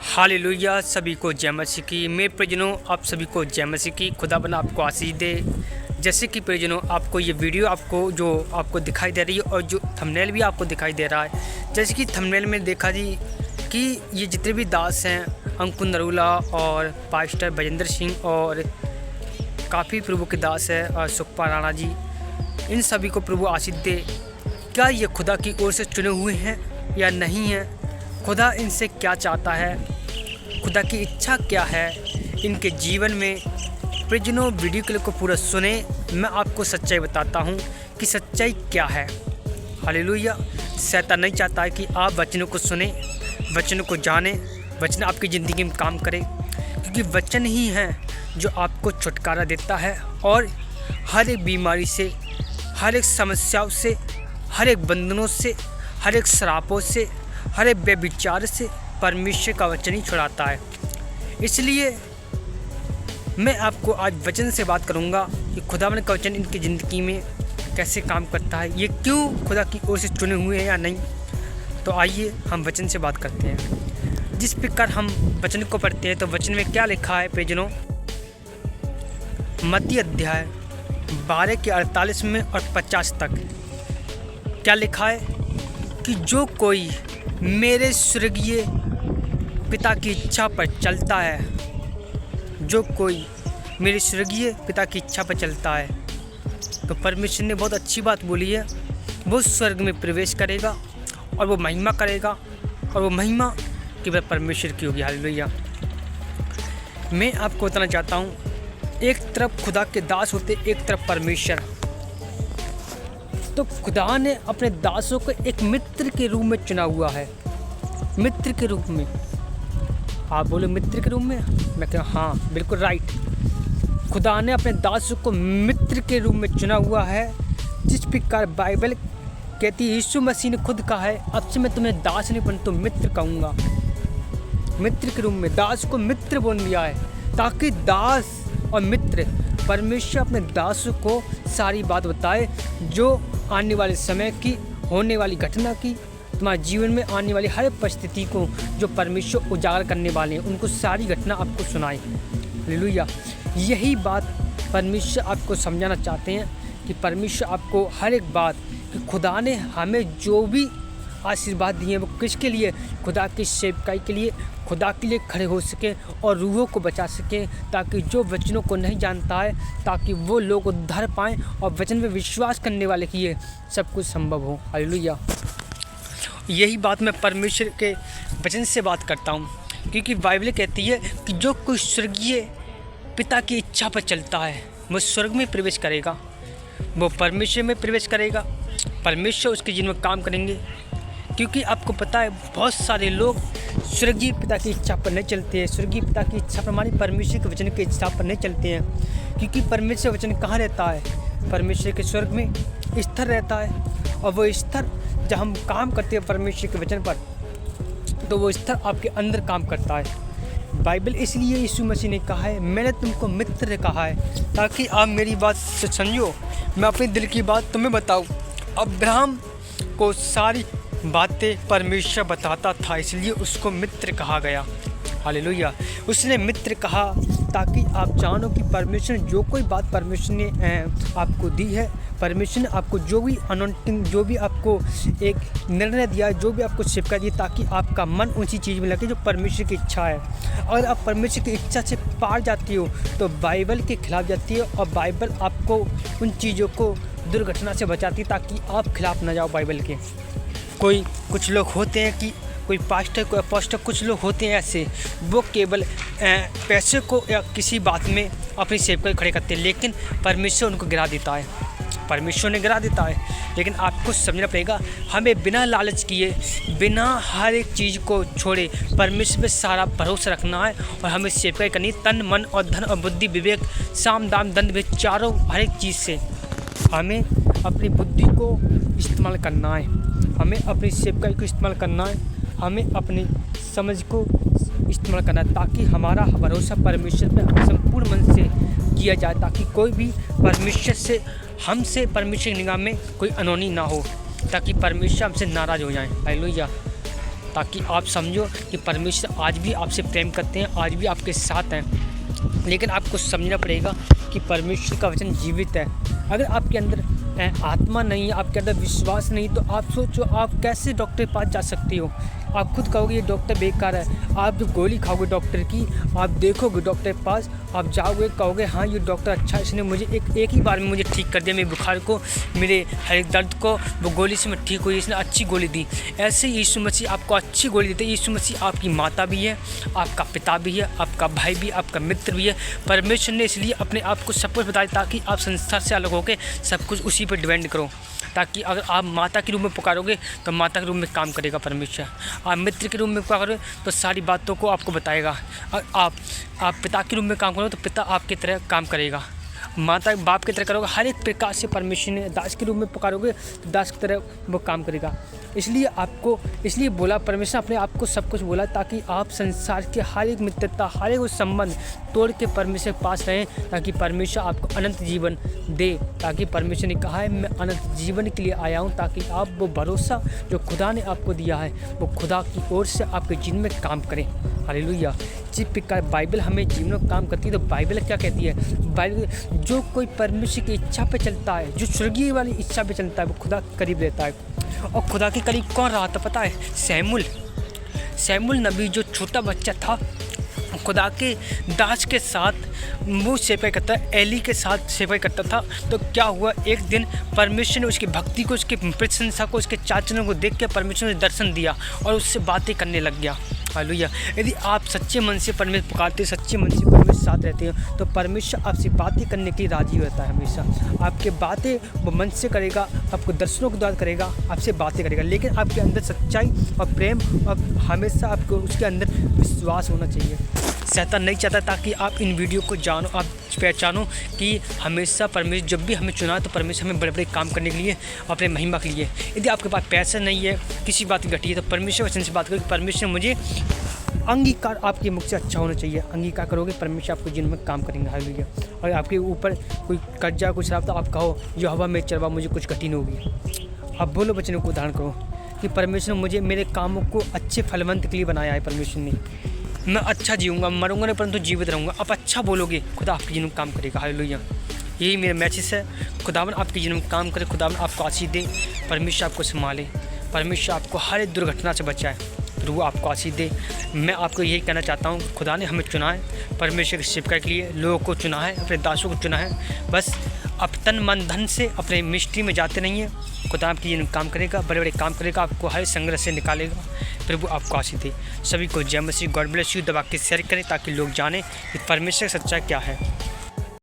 Hallelujah. सभी को जय मसीह की। मेरे प्रियजनों, आप सभी को जय मसीह की। खुदा बना आपको आशीष दे। जैसे कि प्रियजनों, आपको ये वीडियो आपको दिखाई दे रही है और जो थंबनेल भी आपको दिखाई दे रहा है, जैसे कि थंबनेल में देखा जी कि ये जितने भी दास हैं, अंकुर नरूला और पास्टर बजेंद्र सिंह और काफ़ी प्रभु के दास है और सुखपाल राणा जी, इन सभी को प्रभु आशीष दे। क्या ये खुदा की ओर से चुने हुए हैं या नहीं हैं? खुदा इनसे क्या चाहता है? खुदा की इच्छा क्या है इनके जीवन में? प्रियजनों, वीडियो क्लिप को पूरा सुने। मैं आपको सच्चाई बताता हूँ कि सच्चाई क्या है। हालेलुया। शैतान नहीं चाहता है कि आप वचनों को सुने, वचनों को जाने, वचन आपकी ज़िंदगी में काम करे, क्योंकि वचन ही है जो आपको छुटकारा देता है और हर एक बीमारी से, हर एक समस्याओं से, हर एक बंधनों से, हर एक श्रापों से, हर एक व्यभिचार से परमेश्वर का वचन ही छुड़ाता है। इसलिए मैं आपको आज वचन से बात करूंगा कि खुदावन का वचन इनकी ज़िंदगी में कैसे काम करता है, ये क्यों खुदा की ओर से चुने हुए हैं या नहीं। तो आइए हम वचन से बात करते हैं। जिस प्रकार हम वचन को पढ़ते हैं तो वचन में क्या लिखा है प्रियजनों? मत्ती अध्याय 12 के 48 में और 50 तक क्या लिखा है कि जो कोई मेरे स्वर्गीय पिता की इच्छा पर चलता है, जो कोई मेरे स्वर्गीय पिता की इच्छा पर चलता है, तो परमेश्वर ने बहुत अच्छी बात बोली है, वो स्वर्ग में प्रवेश करेगा और वो महिमा करेगा, और वो महिमा केवल परमेश्वर की होगी। हालेलुया। मैं आपको बताना चाहता हूँ, एक तरफ खुदा के दास होते, एक तरफ परमेश्वर। तो खुदा ने अपने दासों को एक मित्र के रूप में चुना हुआ है। मित्र के रूप में। आप बोलो मित्र के रूप में? मैं कहूँ हाँ, बिल्कुल राइट। खुदा ने अपने दासों को मित्र के रूप में चुना हुआ है। जिस प्रकार बाइबल कहती है, यीशु मसीह ने खुद कहा है, अब से मैं तुम्हें दास नहीं परंतु मित्र कहूँगा। मित्र के रूप में दास को मित्र बोल दिया है, ताकि दास और मित्र परमेश्वर अपने दासों को सारी बात बताए, जो आने वाले समय की, होने वाली घटना की, तुम्हारे जीवन में आने वाली हर परिस्थिति को जो परमेश्वर उजागर करने वाले हैं, उनको सारी घटना आपको सुनाए। हालेलुया। यही बात परमेश्वर आपको समझाना चाहते हैं कि परमेश्वर आपको हर एक बात, कि खुदा ने हमें जो भी आशीर्वाद दिए हैं वो किसके लिए? खुदा की सेवकाई के लिए, खुदा के लिए खड़े हो सके और रूहों को बचा सके, ताकि जो वचनों को नहीं जानता है, ताकि वो लोग उद्धार पाएँ और वचन में विश्वास करने वाले की ये सब कुछ संभव हो। हालेलुया। यही बात मैं परमेश्वर के वचन से बात करता हूँ, क्योंकि बाइबल कहती है कि जो कोई स्वर्गीय पिता की इच्छा पर चलता है वो स्वर्ग में प्रवेश करेगा, वो परमेश्वर में प्रवेश करेगा, परमेश्वर उसके जीवन में काम करेंगे। क्योंकि आपको पता है, बहुत सारे लोग स्वर्गीय पिता की इच्छा पर नहीं चलते हैं, स्वर्गीय पिता की इच्छा पर, हमारी परमेश्वर के वचन की इच्छा पर नहीं चलते हैं। क्योंकि परमेश्वर वचन कहाँ रहता है? परमेश्वर के स्वर्ग में स्थिर रहता है, और वो स्थिर जब हम काम करते हैं परमेश्वर के वचन पर, तो वो स्थिर आपके अंदर काम करता है। बाइबल इसलिए यीशु मसीह ने कहा है, मैंने तुमको मित्र कहा है, ताकि आप मेरी बात से समझो, मैं अपने दिल की बात तुम्हें बताऊँ। अब्राहम को सारी बातें परमेश्वर बताता था, इसलिए उसको मित्र कहा गया। हालेलुया। उसने मित्र कहा ताकि आप जानो कि परमेश्वर ने जो कोई बात परमेश्वर ने आपको दी है, परमेश्वर ने आपको जो भी अनोइंटिंग, जो भी आपको एक निर्णय दिया है, जो भी आपको शिक्षा दी, ताकि आपका मन उसी चीज़ में लगे जो परमेश्वर की इच्छा है। अगर आप परमेश्वर की इच्छा से पार जाती हो तो बाइबल के खिलाफ जाती है, और बाइबल आपको उन चीज़ों को दुर्घटना से बचाती है, ताकि आप खिलाफ ना जाओ बाइबल के। कुछ लोग होते हैं कि कोई पास्टर, कोई अपोस्टल, कुछ लोग होते हैं ऐसे, वो केवल पैसे को या किसी बात में अपनी सेवकाई खड़े करते हैं, लेकिन परमेश्वर उनको गिरा देता है, परमेश्वर ने गिरा देता है। लेकिन आपको समझना पड़ेगा, हमें बिना लालच किए, बिना हर एक चीज़ को छोड़े परमेश्वर पे सारा भरोसा रखना है, और हमें सेवकाई करनी, तन मन और धन और बुद्धि विवेक, साम दाम दंड भेद, चारों हर एक चीज़ से हमें अपनी बुद्धि को इस्तेमाल करना है, हमें अपनी सेवकाई को इस्तेमाल करना है, हमें अपनी समझ को इस्तेमाल करना है, ताकि हमारा भरोसा परमेश्वर पर संपूर्ण मन से किया जाए, ताकि कोई भी परमेश्वर से, हमसे परमेश्वर की निगाह में कोई अनहोनी ना हो, ताकि परमेश्वर हमसे नाराज़ हो जाए। हालेलुया। ताकि आप समझो कि परमेश्वर आज भी आपसे प्रेम करते हैं, आज भी आपके साथ हैं। लेकिन आपको समझना पड़ेगा कि परमेश्वर का वचन जीवित है। अगर आपके अंदर आत्मा नहीं है, आपके अंदर विश्वास नहीं, तो आप सोचो आप कैसे डॉक्टर के पास जा सकती हो। आप खुद कहोगे ये डॉक्टर बेकार है। आप जब गोली खाओगे डॉक्टर की, आप देखोगे डॉक्टर के पास, आप जाओगे कहोगे हाँ ये डॉक्टर अच्छा है, इसने मुझे एक ही बार में मुझे ठीक कर दिया, मेरे बुखार को, मेरे हर एक दर्द को, वो गोली से मैं ठीक हुई, इसने अच्छी गोली दी। ऐसे ही यीशु मसीह आपको अच्छी गोली देते। यीशु मसीह आपकी माता भी है, आपका पिता भी है, आपका भाई भी, आपका मित्र भी है। परमेश्वर ने इसलिए अपने आप को सब कुछ बताया ताकि आप संसार से अलग होकर सब कुछ उसी पर डिपेंड करो। ताकि अगर आप माता के रूप में पुकारोगे तो माता के रूप में काम करेगा परमेश्वर। आप मित्र के रूप में पुकारोगे तो सारी बातों को आपको बताएगा। आप पिता के रूप में काम करोगे तो पिता आपकी तरह काम करेगा। माता बाप की तरह करोगे, हर एक प्रकार से परमेश्वर ने दास के रूप में पुकारोगे तो दास की तरह वो काम करेगा। इसलिए बोला परमेश्वर अपने आप को सब कुछ बोला ताकि आप संसार के हर एक मित्रता, हर एक संबंध तोड़ के परमेश्वर के पास रहें, ताकि परमेश्वर आपको अनंत जीवन दे। ताकि परमेश्वर ने कहा है मैं अनंत जीवन के लिए आया हूँ, ताकि आप वो भरोसा जो खुदा ने आपको दिया है वो खुदा की ओर से आपके जीवन में काम करें। हालेलुया। जिस प्रकार बाइबल हमें जीवन में काम करती है, तो बाइबल क्या कहती है? बाइबल जो कोई परमेश्वर की इच्छा पे चलता है, जो स्वर्गीय वाली इच्छा पे चलता है, वो खुदा के करीब रहता है। और खुदा के करीब कौन रहा था पता है? सैमुल नबी, जो छोटा बच्चा था, खुदा के दास के साथ वो सेवा करता, एली के साथ सेवा करता था। तो क्या हुआ, एक दिन परमेश्वर ने उसकी भक्ति को, उसकी प्रशंसा को, उसके चाचनों को देख के परमेश्वर ने दर्शन दिया और उससे बातें करने लग गया। हालेलुया। यदि आप सच्चे मन से परमेश्वर पुकारते, सच्चे मन से परमेश्वर साथ रहते हो, तो परमेश्वर आपसे बातें करने के लिए राजी रहता है। हमेशा आपके बातें वो मन से करेगा, आपको दर्शनों के द्वारा करेगा, आपसे बातें करेगा। लेकिन आपके अंदर सच्चाई और प्रेम और हमेशा आपको उसके अंदर विश्वास होना चाहिए। शैतान नहीं चाहता ताकि आप इन वीडियो को जानो, आप पहचानो कि हमेशा परमेश्वर जब भी हमें चुना तो परमेश्वर हमें बड़े बड़े काम करने के लिए, अपने महिमा के लिए। यदि आपके पास पैसा नहीं है, किसी बात की घटी है, तो परमेश्वर वचन से बात करो कि परमेश्वर मुझे अंगीकार आपके मुख से अच्छा होना चाहिए। अंगीकार करोगे, परमेश्वर आपको जीवन में काम करेंगे। हालेलुया। और आपके ऊपर कोई कर्जा, कुछ शराब, तो आप कहो जो हवा में चलवा, मुझे कुछ घटी नहीं होगी। आप बोलो वचनों को उदाहरण करो कि परमेश्वर ने मुझे मेरे कामों को अच्छे फलवंत के लिए बनाया है। परमेश्वर ने, मैं अच्छा जीऊँगा, मरूंगा नहीं परंतु जीवित रहूँगा। आप अच्छा बोलोगे, खुदा आपके जीवन में काम करेगा। हालेलुया। यही मेरा मैसेज है। खुदावन आपके जीवन में काम करे, खुदावन आपको आशीष दे, परमेश्वर आपको संभाले, परमेश्वर आपको हर एक दुर्घटना से बचाए, प्रभु आपको आशीष दे। मैं आपको यही कहना चाहता हूँ, खुदा ने हमें चुना है परमेश्वर की सेवकाई के लिए, लोगों को चुना है, अपने दासों को चुना है। बस अब तन मन धन से अपने मिनिस्ट्री में जाते नहीं है। खुदा आपके जीवन में काम करेगा, बड़े बड़े काम करेगा, आपको हर संघर्ष से निकालेगा। प्रभु आपको आशीष दे। सभी को जय मसीह। God bless you. दबा के शेयर करें ताकि लोग जानें कि परमेश्वर की सच्चाई क्या है।